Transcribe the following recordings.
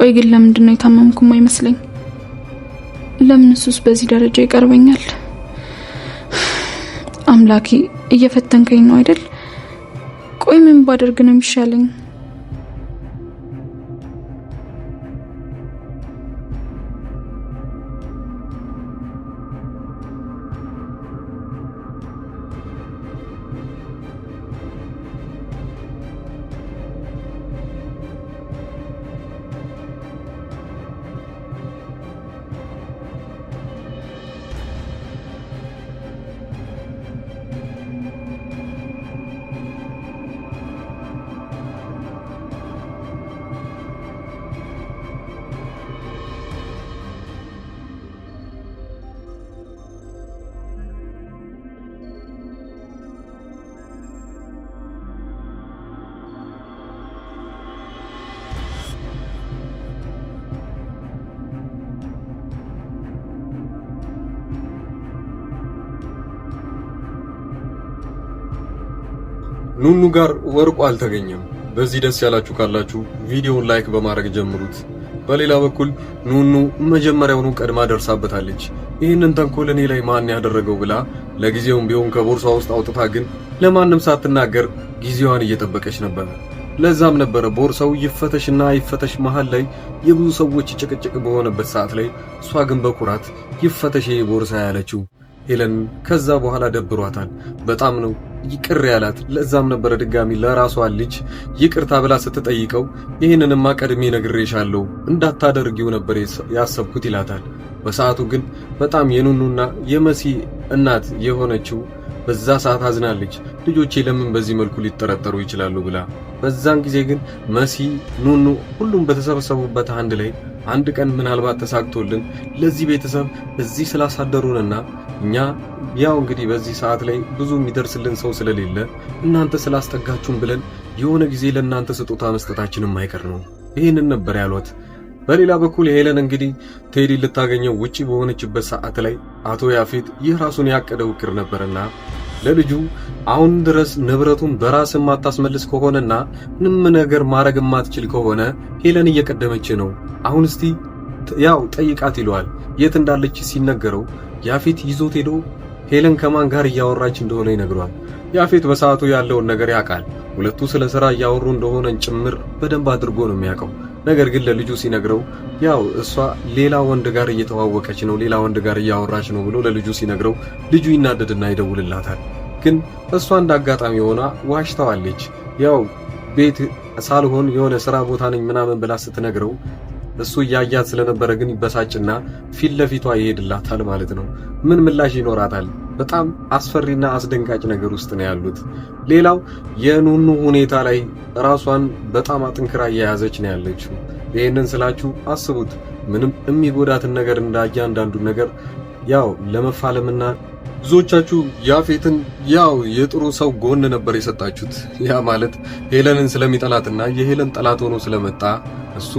ቆይ ግን ለምንድነው የታመምኩም አይመስለኝ? ለምን እሱስ በዚህ ደረጃ ይቀርበኛል? አምላኬ እየፈተንከኝ ነው አይደል? ቆይ ምን ባደርግ ነው የሚሻለኝ? ኑኑ ጋር ወርቁ አልተገኘም። በዚህ ደስ ያላችሁ ካላችሁ ቪዲዮውን ላይክ በማድረግ ጀምሩት። በሌላ በኩል ኑኑ መጀመሪያውኑ ቀድማ ደርሳበታለች። ይህንን ተንኮል እኔ ላይ ማን ያደረገው ብላ ለጊዜውም ቢሆን ከቦርሷ ውስጥ አውጥታ ግን ለማንም ሳትናገር ጊዜዋን እየጠበቀች ነበር። ለዛም ነበር ቦርሳው ይፈተሽና ይፈተሽ መሃል ላይ የብዙ ሰዎች ጭቅጭቅ በሆነበት ሰዓት ላይ እሷ ግን በኩራት ይፈተሽ ቦርሳ ያለችው። ሄለን ከዛ በኋላ ደብሯታል። በጣም ነው ይቅር ያላት። ለዛም ነበር ድጋሚ ለራሷ ልጅ ይቅርታ ብላ ስትጠይቀው ይሄንንማ ቀድሜ ነግሬሻለሁ እንዳታደርጊው ነበር ያሰብኩት ይላታል። በሰዓቱ ግን በጣም የኑኑና የመሲ እናት የሆነችው በዛ ሰዓት አዝናለች። ልጆቼ ለምን በዚህ መልኩ ሊጠረጠሩ ይችላሉ ብላ። በዛን ጊዜ ግን መሲ፣ ኑኑ ሁሉም በተሰበሰቡበት አንድ ላይ አንድ ቀን ምናልባት ተሳክቶልን ለዚህ ቤተሰብ እዚህ ስላሳደሩንና እኛ ያው እንግዲህ በዚህ ሰዓት ላይ ብዙ የሚደርስልን ሰው ስለሌለ እናንተ ስላስጠጋችሁን ብለን የሆነ ጊዜ ለእናንተ ስጦታ መስጠታችንም አይቀር ነው። ይሄንን ነበር ያሏት። በሌላ በኩል ሄለን እንግዲህ ቴዲ ልታገኘው ውጪ በሆነችበት ሰዓት ላይ አቶ ያፌት ይህ ራሱን ያቀደው እቅድ ነበርና ለልጁ አሁን ድረስ ንብረቱን በራስ ማታስመልስ ከሆነና ምንም ነገር ማድረግ ማትችል ከሆነ ሄለን እየቀደመች ነው፣ አሁን እስቲ ያው ጠይቃት ይለዋል። የት እንዳለች ሲነገረው ያፌት ይዞት ሄዶ ሄለን ከማን ጋር እያወራች እንደሆነ ይነግረዋል። ያፌት በሰዓቱ ያለውን ነገር ያውቃል። ሁለቱ ስለ ሥራ እያወሩ እንደሆነ ጭምር በደንብ አድርጎ ነው የሚያውቀው። ነገር ግን ለልጁ ሲነግረው ያው እሷ ሌላ ወንድ ጋር እየተዋወቀች ነው፣ ሌላ ወንድ ጋር እያወራች ነው ብሎ ለልጁ ሲነግረው ልጁ ይናደድና ይደውልላታል። ግን እሷ እንዳጋጣሚ ሆና ዋሽታዋለች። ያው ቤት ሳልሆን የሆነ ሥራ ቦታ ነኝ ምናምን ብላ ስትነግረው እሱ ያያት ስለነበረ ግን ይበሳጭና ፊት ለፊቷ ይሄድላታል ማለት ነው። ምን ምላሽ ይኖራታል? በጣም አስፈሪና አስደንጋጭ ነገር ውስጥ ነው ያሉት። ሌላው የኑኑ ሁኔታ ላይ ራሷን በጣም አጥንክራ እየያዘች ነው ያለችው። ይሄንን ስላችሁ አስቡት፣ ምንም የሚጎዳትን ነገር እንዳያንዳንዱ ነገር ያው ለመፋለምና ብዙዎቻችሁ ያፌትን ያው የጥሩ ሰው ጎን ነበር የሰጣችሁት። ያ ማለት ሄለንን ስለሚጠላትና የሄለን ጠላት ሆኖ ስለመጣ እሱ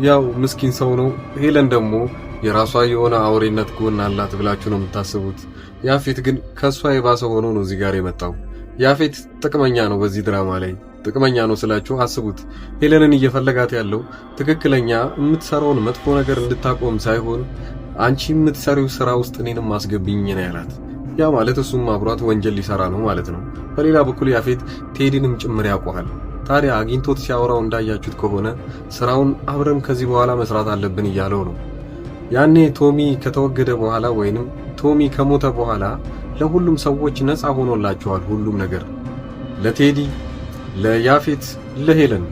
ያው ምስኪን ሰው ነው፣ ሄለን ደግሞ የራሷ የሆነ አውሬነት ጎን አላት ብላችሁ ነው የምታስቡት። ያፌት ግን ከሷ የባሰ ሆኖ ነው እዚህ ጋር የመጣው። ያፌት ጥቅመኛ ነው። በዚህ ድራማ ላይ ጥቅመኛ ነው ስላችሁ አስቡት። ሄለንን እየፈለጋት ያለው ትክክለኛ የምትሰራውን መጥፎ ነገር እንድታቆም ሳይሆን አንቺ የምትሰሪው ስራ ውስጥ እኔንም አስገብኝ ነው ያላት። ያ ማለት እሱም አብሯት ወንጀል ሊሰራ ነው ማለት ነው። በሌላ በኩል ያፌት ቴዲንም ጭምር ያውቀዋል። ታዲያ አግኝቶት ሲያወራው እንዳያችሁት ከሆነ ስራውን አብረን ከዚህ በኋላ መስራት አለብን እያለው ነው። ያኔ ቶሚ ከተወገደ በኋላ ወይንም ቶሚ ከሞተ በኋላ ለሁሉም ሰዎች ነፃ ሆኖላቸዋል ሁሉም ነገር፣ ለቴዲ፣ ለያፌት፣ ለሄለን።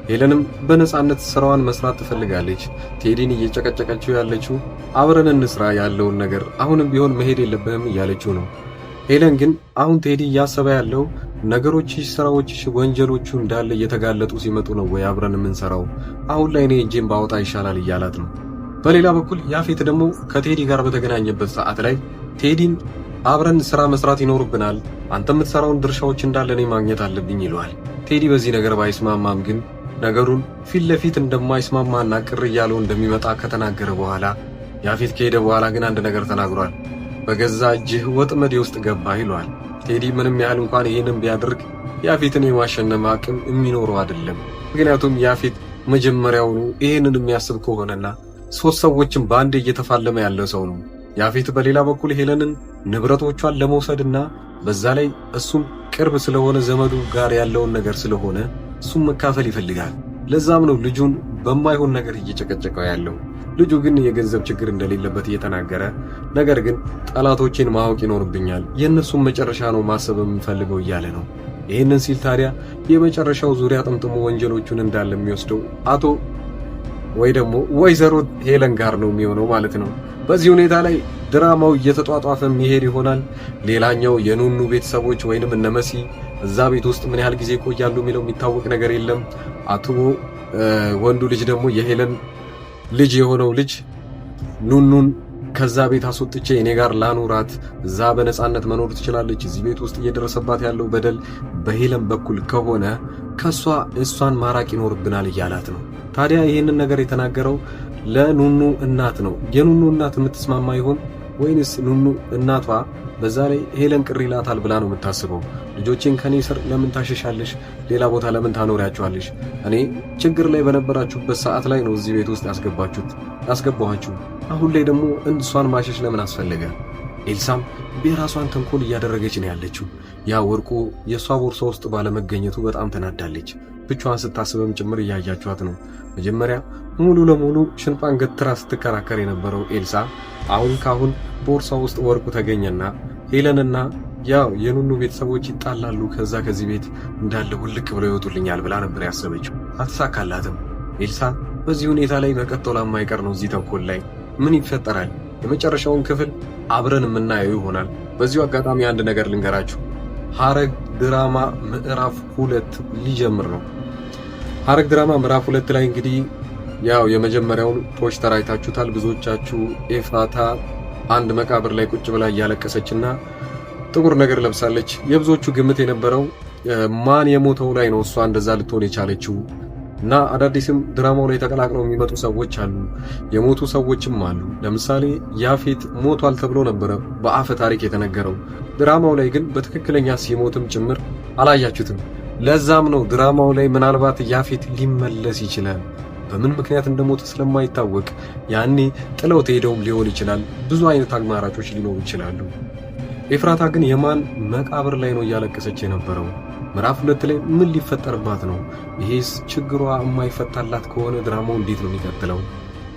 ሄለንም በነፃነት ስራዋን መስራት ትፈልጋለች። ቴዲን እየጨቀጨቀችው ያለችው አብረን እንስራ ያለውን ነገር አሁንም ቢሆን መሄድ የለብህም እያለችው ነው። ሄለን ግን አሁን ቴዲ እያሰበ ያለው ነገሮችሽ፣ ስራዎችሽ፣ ወንጀሎቹ እንዳለ እየተጋለጡ ሲመጡ ነው ወይ አብረን የምንሰራው? አሁን ላይ እኔ እጄን ባወጣ ይሻላል እያላት ነው። በሌላ በኩል ያፌት ደግሞ ከቴዲ ጋር በተገናኘበት ሰዓት ላይ ቴዲን አብረን ስራ መስራት ይኖርብናል፣ አንተ የምትሰራውን ድርሻዎች እንዳለ እኔ ማግኘት አለብኝ ይለዋል። ቴዲ በዚህ ነገር ባይስማማም ግን ነገሩን ፊት ለፊት እንደማይስማማና ቅር እያለው እንደሚመጣ ከተናገረ በኋላ ያፌት ከሄደ በኋላ ግን አንድ ነገር ተናግሯል። በገዛ እጅህ ወጥመድ ውስጥ ገባ ይለዋል። ቴዲ ምንም ያህል እንኳን ይሄንን ቢያደርግ ያፌትን የማሸነፍ አቅም የሚኖረው አይደለም። ምክንያቱም ያፌት መጀመሪያውኑ ይህንን የሚያስብ ከሆነና ሶስት ሰዎችን በአንድ እየተፋለመ ያለ ሰው ነው። ያፌት በሌላ በኩል ሄለንን ንብረቶቿን ለመውሰድና በዛ ላይ እሱም ቅርብ ስለሆነ ዘመዱ ጋር ያለውን ነገር ስለሆነ እሱም መካፈል ይፈልጋል። ለዛም ነው ልጁን በማይሆን ነገር እየጨቀጨቀው ያለው። ልጁ ግን የገንዘብ ችግር እንደሌለበት እየተናገረ ነገር ግን ጠላቶቼን ማወቅ ይኖርብኛል፣ የእነሱን መጨረሻ ነው ማሰብ የምፈልገው እያለ ነው። ይህንን ሲል ታዲያ የመጨረሻው ዙሪያ ጥምጥሙ ወንጀሎቹን እንዳለ የሚወስደው አቶ ወይ ደግሞ ወይዘሮ ሄለን ጋር ነው የሚሆነው ማለት ነው። በዚህ ሁኔታ ላይ ድራማው እየተጧጧፈ የሚሄድ ይሆናል። ሌላኛው የኑኑ ቤተሰቦች ወይንም እነ መሲ እዛ ቤት ውስጥ ምን ያህል ጊዜ ይቆያሉ የሚለው የሚታወቅ ነገር የለም። አቶ ወንዱ ልጅ ደግሞ የሄለን ልጅ የሆነው ልጅ ኑኑን ከዛ ቤት አስወጥቼ እኔ ጋር ላኑራት፣ እዛ በነፃነት መኖር ትችላለች፣ እዚህ ቤት ውስጥ እየደረሰባት ያለው በደል በሄለን በኩል ከሆነ እሷን ማራቅ ይኖርብናል እያላት ነው። ታዲያ ይህንን ነገር የተናገረው ለኑኑ እናት ነው። የኑኑ እናት የምትስማማ ይሆን ወይንስ ኑኑ እናቷ በዛ ላይ ሄለን ቅር ይላታል ብላ ነው የምታስበው? ልጆቼን ከኔ ስር ለምን ታሸሻለሽ? ሌላ ቦታ ለምን ታኖሪያቸዋለሽ? እኔ ችግር ላይ በነበራችሁበት ሰዓት ላይ ነው እዚህ ቤት ውስጥ ያስገባኋችሁ። አሁን ላይ ደግሞ እሷን ማሸሽ ለምን አስፈለገ? ኤልሳም የራሷን ተንኮል እያደረገች ነው ያለችው። ያ ወርቁ የሷ ቦርሳ ውስጥ ባለመገኘቱ በጣም ተናዳለች። ብቻዋን ስታስበም ጭምር እያያችኋት ነው። መጀመሪያ ሙሉ ለሙሉ ሽንጧን ገትራ ስትከራከር የነበረው ኤልሳ አሁን ካሁን ቦርሳ ውስጥ ወርቁ ተገኘና ሄለንና ያው የኑኑ ቤተሰቦች ይጣላሉ፣ ከዚህ ቤት እንዳለ ውልቅ ብለው ይወጡልኛል ብላ ነበር ያሰበችው። አትሳካላትም። ኤልሳ በዚህ ሁኔታ ላይ መቀጠሏ የማይቀር ነው። እዚህ ተንኮል ላይ ምን ይፈጠራል? የመጨረሻውን ክፍል አብረን የምናየው ይሆናል። በዚሁ አጋጣሚ አንድ ነገር ልንገራችሁ። ሐረግ ድራማ ምዕራፍ 2 ሊጀምር ነው። ሐረግ ድራማ ምዕራፍ 2 ላይ እንግዲህ ያው የመጀመሪያውን ፖስተር አይታችሁታል ብዙዎቻችሁ። ኤፍራታ አንድ መቃብር ላይ ቁጭ ብላ እያለቀሰችና ጥቁር ነገር ለብሳለች። የብዙዎቹ ግምት የነበረው ማን የሞተው ላይ ነው እሷ እንደዛ ልትሆን የቻለችው እና አዳዲስም ድራማው ላይ ተቀላቅለው የሚመጡ ሰዎች አሉ፣ የሞቱ ሰዎችም አሉ። ለምሳሌ ያፌት ሞቷል ተብሎ ነበረ በአፈ ታሪክ የተነገረው። ድራማው ላይ ግን በትክክለኛ ሲሞትም ጭምር አላያችሁትም። ለዛም ነው ድራማው ላይ ምናልባት ያፌት ሊመለስ ይችላል። በምን ምክንያት እንደሞተ ስለማይታወቅ ያኔ ጥለው ተሄደውም ሊሆን ይችላል። ብዙ አይነት አማራጮች ሊኖሩ ይችላሉ። ኤፍራታ ግን የማን መቃብር ላይ ነው እያለቀሰች የነበረው? ምዕራፍ 2 ላይ ምን ሊፈጠርባት ነው? ይሄስ ችግሯ የማይፈታላት ከሆነ ድራማው እንዴት ነው የሚቀጥለው?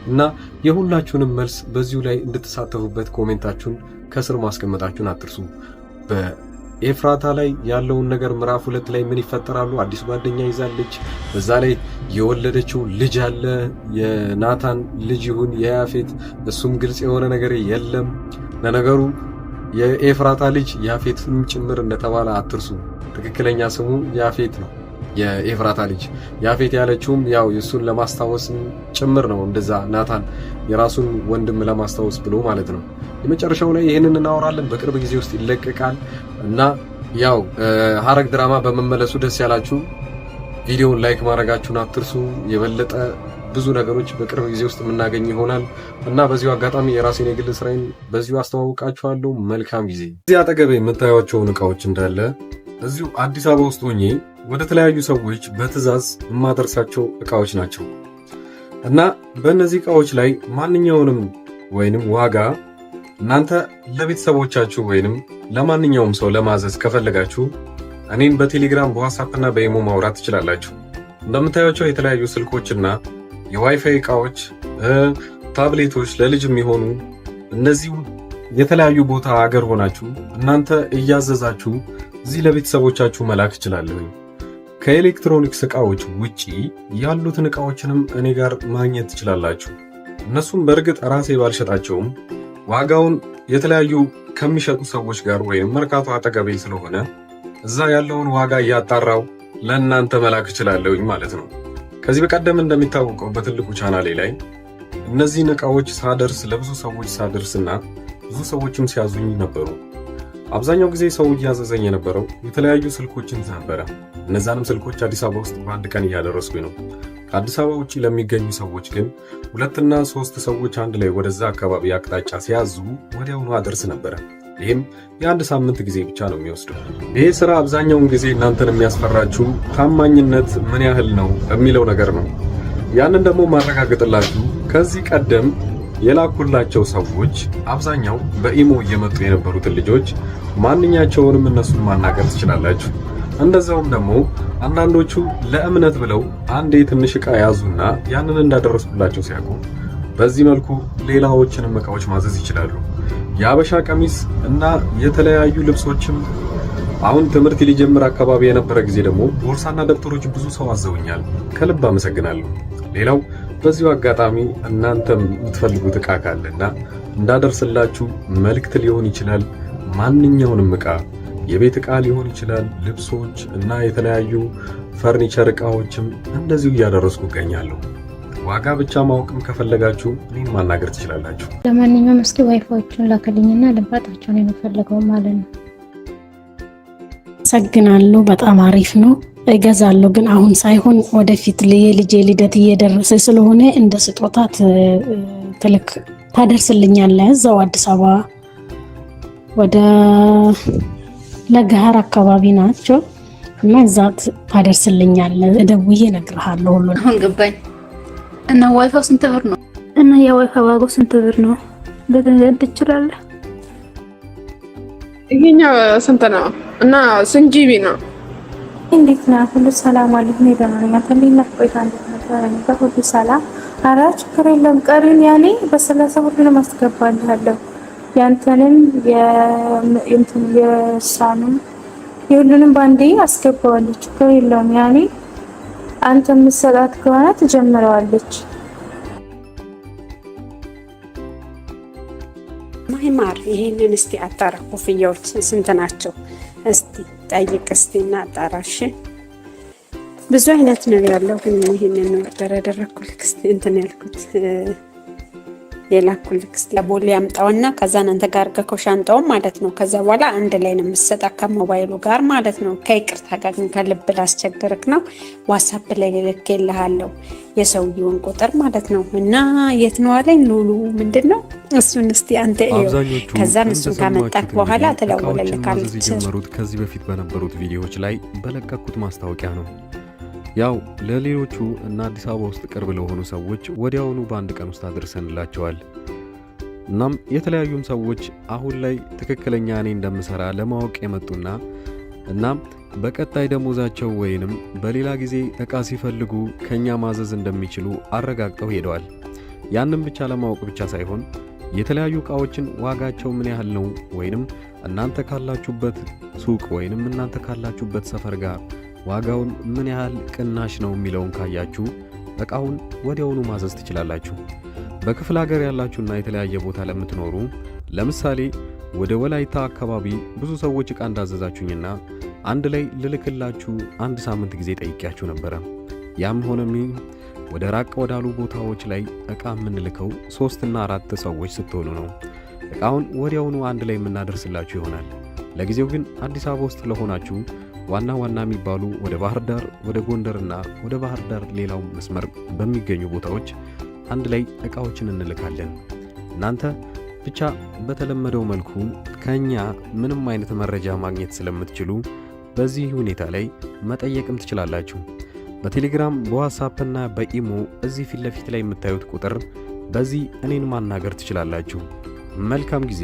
እና የሁላችሁንም መልስ በዚሁ ላይ እንድትሳተፉበት ኮሜንታችሁን ከስር ማስቀመጣችሁን አትርሱ። በኤፍራታ ላይ ያለውን ነገር ምዕራፍ 2 ላይ ምን ይፈጠራሉ? አዲስ ጓደኛ ይዛለች። በዛ ላይ የወለደችው ልጅ አለ። የናታን ልጅ ይሁን የያፌት እሱም ግልጽ የሆነ ነገር የለም። ለነገሩ የኤፍራታ ልጅ ያፌትም ጭምር እንደተባለ አትርሱ። ትክክለኛ ስሙ ያፌት ነው። የኤፍራታ ልጅ ያፌት ያለችውም ያው የሱን ለማስታወስ ጭምር ነው። እንደዛ ናታን የራሱን ወንድም ለማስታወስ ብሎ ማለት ነው። የመጨረሻው ላይ ይሄንን እናወራለን። በቅርብ ጊዜ ውስጥ ይለቀቃል እና ያው ሐረግ ድራማ በመመለሱ ደስ ያላችሁ ቪዲዮውን ላይክ ማድረጋችሁን አትርሱ። የበለጠ ብዙ ነገሮች በቅርብ ጊዜ ውስጥ የምናገኝ ይሆናል እና በዚሁ አጋጣሚ የራሴን የግል ስራዬን በዚሁ አስተዋውቃችኋለሁ። መልካም ጊዜ። እዚህ አጠገቤ የምታዩቸውን እቃዎች እንዳለ እዚሁ አዲስ አበባ ውስጥ ሆኜ ወደ ተለያዩ ሰዎች በትዕዛዝ የማደርሳቸው እቃዎች ናቸው እና በእነዚህ እቃዎች ላይ ማንኛውንም ወይንም ዋጋ እናንተ ለቤተሰቦቻችሁ ወይንም ለማንኛውም ሰው ለማዘዝ ከፈለጋችሁ እኔን በቴሌግራም በዋትስአፕ እና በኢሞ ማውራት ትችላላችሁ። እንደምታዩቸው የተለያዩ ስልኮችና የዋይፋይ እቃዎች፣ ታብሌቶች ለልጅ የሚሆኑ እነዚህ የተለያዩ ቦታ አገር ሆናችሁ እናንተ እያዘዛችሁ እዚህ ለቤተሰቦቻችሁ መላክ ይችላል። ከኤሌክትሮኒክስ እቃዎች ውጪ ያሉትን እቃዎችንም እኔ ጋር ማግኘት ትችላላችሁ። እነሱም በእርግጥ ራሴ ባልሸጣቸውም ዋጋውን የተለያዩ ከሚሸጡ ሰዎች ጋር ወይም መርካቶ አጠገቤ ስለሆነ እዛ ያለውን ዋጋ እያጣራው ለእናንተ መላክ እችላለሁኝ ማለት ነው። ከዚህ በቀደም እንደሚታወቀው በትልቁ ቻናሌ ላይ እነዚህን እቃዎች ሳደርስ ለብዙ ሰዎች ሳደርስና ብዙ ሰዎችም ሲያዙኝ ነበሩ። አብዛኛው ጊዜ ሰው እያዘዘኝ የነበረው የተለያዩ ስልኮችን ነበረ። እነዛንም ስልኮች አዲስ አበባ ውስጥ በአንድ ቀን እያደረስኩኝ ነው። ከአዲስ አበባ ውጪ ለሚገኙ ሰዎች ግን 2 እና 3 ሰዎች አንድ ላይ ወደዛ አካባቢ አቅጣጫ ሲያዙ ወዲያውኑ አደርስ ነበረ። ይህም የአንድ ሳምንት ጊዜ ብቻ ነው የሚወስደው። ይህ ስራ አብዛኛውን ጊዜ እናንተን የሚያስፈራችሁ ታማኝነት ምን ያህል ነው የሚለው ነገር ነው። ያንን ደግሞ ማረጋገጥላችሁ ከዚህ ቀደም የላኩላቸው ሰዎች አብዛኛው በኢሞ እየመጡ የነበሩትን ልጆች ማንኛቸውንም እነሱን ማናገር ትችላላችሁ። እንደዛውም ደግሞ አንዳንዶቹ ለእምነት ብለው አንዴ ትንሽ ዕቃ ያዙና ያንን እንዳደረስኩላቸው ሲያውቁ በዚህ መልኩ ሌላዎችንም ዕቃዎች ማዘዝ ይችላሉ። የአበሻ ቀሚስ እና የተለያዩ ልብሶችም አሁን ትምህርት ሊጀምር አካባቢ የነበረ ጊዜ ደግሞ ቦርሳና ደብተሮች ብዙ ሰው አዘውኛል። ከልብ አመሰግናለሁ። ሌላው በዚሁ አጋጣሚ እናንተም የምትፈልጉት ዕቃ ካለና እንዳደርስላችሁ መልእክት ሊሆን ይችላል። ማንኛውንም ዕቃ የቤት ዕቃ ሊሆን ይችላል፣ ልብሶች እና የተለያዩ ፈርኒቸር ዕቃዎችም እንደዚሁ እያደረስኩ እገኛለሁ። ዋጋ ብቻ ማወቅም ከፈለጋችሁ እኔን ማናገር ትችላላችሁ። ለማንኛውም እስኪ ዋይፋዎቹን ላከልኝና ልንፋጣቸውን የምፈልገው ማለት ነው። አመሰግናለሁ። በጣም አሪፍ ነው። እገዛለሁ፣ ግን አሁን ሳይሆን ወደፊት የልጄ ልደት እየደረሰ ስለሆነ እንደ ስጦታ ትልክ ታደርስልኛለህ። እዛው አዲስ አበባ ወደ ለገሃር አካባቢ ናቸው እና እዛ ታደርስልኛለህ። ደውዬ እነግርሃለሁ ሁሉን። አሁን ገባኝ። እና ዋይፋው ስንት ብር ነው? እና የዋይፋው ዋጋው ስንት ብር ነው? በገንዘብ ትችላለህ? ይሄኛው ስንት ነው? እና ስንት ጂቢ ነው? እንዴት ነው? ሁሉ ሰላም አለኝ። ነው ደህና ተሚና ቆይታ እንደነበረ ሁሉ ሰላም። ኧረ ችግር የለም። ቀሪን ያኔ በ30 ሁሉንም አስገባልሃለሁ። ያንተንም የእሷንም የሁሉንም ባንዴ አስገባዋለሁ። ችግር የለውም። ያኔ አንተ የምትሰጣት ከሆነ ትጀምረዋለች። ማይማር ይሄንን እስቲ አጣራ። ኮፍያዎች ስንት ናቸው? እስቲ ጠይቅ እስቲ እና አጣራሽ። ብዙ አይነት ነው ያለው፣ ግን ይሄንን ነው ያደረኩልክ። እስቲ እንትን ያልኩት የላኩልክ እስቲ ለቦሌ ያምጣውና ከዛ አንተ ጋር ገከው ሻንጣው ማለት ነው። ከዛ በኋላ አንድ ላይ ነው የምትሰጣ ከሞባይሉ ጋር ማለት ነው። ከይቅርታ ጋር ግን ከልብ ላስቸግርክ ነው። ዋትስአፕ ላይ ልልክልሃለሁ የሰውየውን ቁጥር ማለት ነው። እና የት ነው አለኝ ሉሉ ምንድነው እሱን እስቲ አንተ ከዛ እሱን ካመጣክ በኋላ ትለውልልካለች። ጀመሩት ከዚህ በፊት በነበሩት ቪዲዮዎች ላይ በለቀኩት ማስታወቂያ ነው። ያው ለሌሎቹ እና አዲስ አበባ ውስጥ ቅርብ ለሆኑ ሰዎች ወዲያውኑ በአንድ ቀን ውስጥ አድርሰንላቸዋል። እናም የተለያዩም ሰዎች አሁን ላይ ትክክለኛ እኔ እንደምሰራ ለማወቅ የመጡና እናም በቀጣይ ደሞዛቸው ወይንም በሌላ ጊዜ ዕቃ ሲፈልጉ ከኛ ማዘዝ እንደሚችሉ አረጋግጠው ሄደዋል። ያንን ብቻ ለማወቅ ብቻ ሳይሆን የተለያዩ ዕቃዎችን ዋጋቸው ምን ያህል ነው ወይንም እናንተ ካላችሁበት ሱቅ ወይንም እናንተ ካላችሁበት ሰፈር ጋር ዋጋውን ምን ያህል ቅናሽ ነው የሚለውን ካያችሁ ዕቃውን ወዲያውኑ ማዘዝ ትችላላችሁ። በክፍለ ሀገር ያላችሁና የተለያየ ቦታ ለምትኖሩ ለምሳሌ ወደ ወላይታ አካባቢ ብዙ ሰዎች ዕቃ እንዳዘዛችሁኝና አንድ ላይ ልልክላችሁ አንድ ሳምንት ጊዜ ጠይቄያችሁ ነበረ። ያም ሆነም ወደ ራቅ ወዳሉ ቦታዎች ላይ ዕቃ የምንልከው 3 እና 4 ሰዎች ስትሆኑ ነው። ዕቃውን ወዲያውኑ አንድ ላይ የምናደርስላችሁ ይሆናል። ለጊዜው ግን አዲስ አበባ ውስጥ ለሆናችሁ ዋና የሚባሉ ወደ ባህር ዳር፣ ወደ ጎንደርና ወደ ባህር ዳር ሌላው መስመር በሚገኙ ቦታዎች አንድ ላይ ዕቃዎችን እንልካለን። እናንተ ብቻ በተለመደው መልኩ ከኛ ምንም አይነት መረጃ ማግኘት ስለምትችሉ በዚህ ሁኔታ ላይ መጠየቅም ትችላላችሁ። በቴሌግራም በዋትስአፕ እና በኢሞ እዚህ ፊት ለፊት ላይ የምታዩት ቁጥር በዚህ እኔን ማናገር ትችላላችሁ። መልካም ጊዜ።